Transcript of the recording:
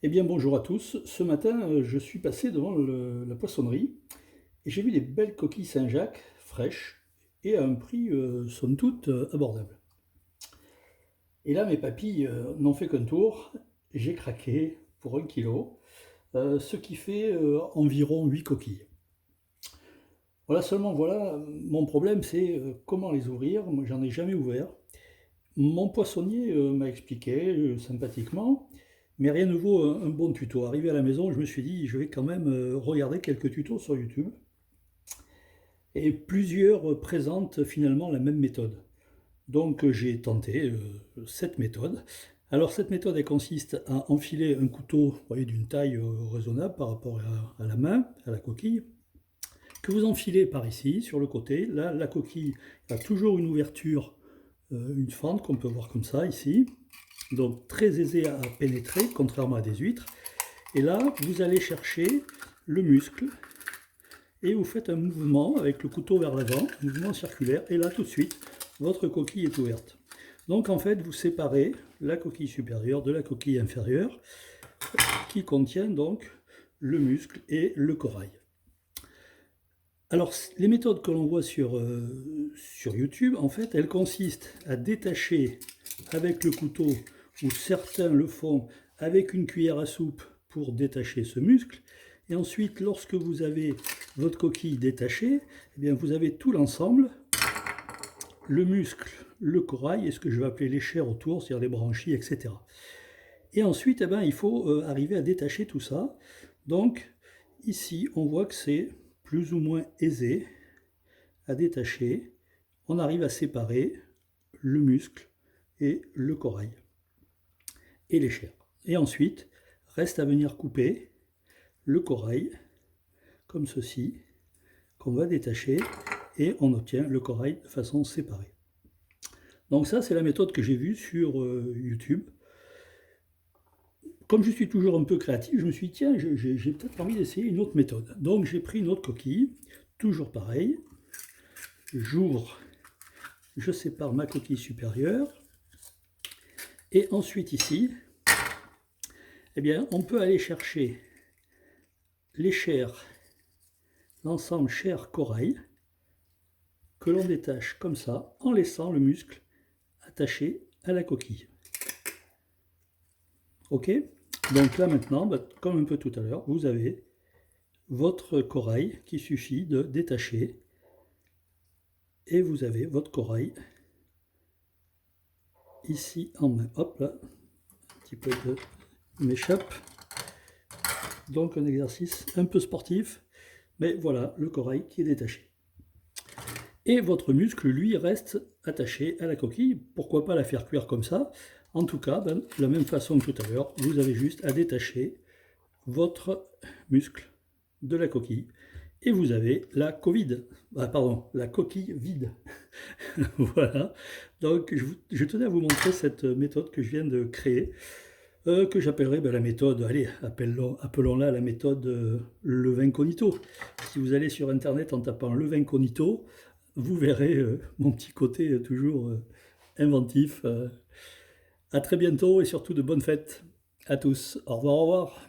Eh bien, bonjour à tous. Ce matin, je suis passé devant la poissonnerie et j'ai vu des belles coquilles Saint-Jacques fraîches et à un prix, somme toute, abordable. Et là, mes papilles n'ont fait qu'un tour. J'ai craqué pour 1 kilo, ce qui fait environ 8 coquilles. Voilà, seulement voilà, mon problème, c'est comment les ouvrir. Moi, j'en ai jamais ouvert. Mon poissonnier m'a expliqué sympathiquement, mais rien ne vaut un bon tuto. Arrivé à la maison, je me suis dit, je vais quand même regarder quelques tutos sur YouTube. Et plusieurs présentent finalement la même méthode. Donc j'ai tenté cette méthode. Alors cette méthode, elle consiste à enfiler un couteau, vous voyez, d'une taille raisonnable par rapport à la main, à la coquille, que vous enfilez par ici, sur le côté. Là, la coquille a toujours une ouverture, une fente qu'on peut voir comme ça ici. Donc très aisé à pénétrer, contrairement à des huîtres. Et là, vous allez chercher le muscle et vous faites un mouvement avec le couteau vers l'avant, mouvement circulaire, et là tout de suite, votre coquille est ouverte. Donc en fait, vous séparez la coquille supérieure de la coquille inférieure, qui contient donc le muscle et le corail. Alors, les méthodes que l'on voit sur YouTube, en fait, elles consistent à détacher avec le couteau, ou certains le font avec une cuillère à soupe pour détacher ce muscle. Et ensuite, lorsque vous avez votre coquille détachée, eh bien, vous avez tout l'ensemble, le muscle, le corail et ce que je vais appeler les chairs autour, c'est-à-dire les branchies, etc. Et ensuite, eh bien, il faut arriver à détacher tout ça. Donc, ici, on voit que c'est plus ou moins aisé à détacher. On arrive à séparer le muscle et le corail et les chairs. Et ensuite, reste à venir couper le corail, comme ceci, qu'on va détacher, et on obtient le corail de façon séparée. Donc ça, c'est la méthode que j'ai vue sur YouTube. Comme je suis toujours un peu créatif, je me suis dit, tiens, j'ai peut-être envie d'essayer une autre méthode. Donc j'ai pris une autre coquille, toujours pareil. J'ouvre, je sépare ma coquille supérieure. Et ensuite ici, eh bien, on peut aller chercher les chairs, l'ensemble chair corail, que l'on détache comme ça, en laissant le muscle attaché à la coquille. Ok? Donc là maintenant, comme un peu tout à l'heure, vous avez votre corail qu'il suffit de détacher. Et vous avez votre corail ici en main. Hop là, un petit peu de m'échappe. Donc un exercice un peu sportif, mais voilà le corail qui est détaché. Et votre muscle, lui, reste attaché à la coquille. Pourquoi pas la faire cuire comme ça? En tout cas, de la même façon que tout à l'heure, vous avez juste à détacher votre muscle de la coquille. Et vous avez la Covid. Ah, pardon, la coquille vide. Voilà. Donc, je tenais à vous montrer cette méthode que je viens de créer, que j'appellerai la méthode, allez, appelons-la la méthode levain incognito. Si vous allez sur Internet en tapant levain incognito, vous verrez mon petit côté toujours inventif. À très bientôt et surtout de bonnes fêtes à tous. Au revoir, au revoir.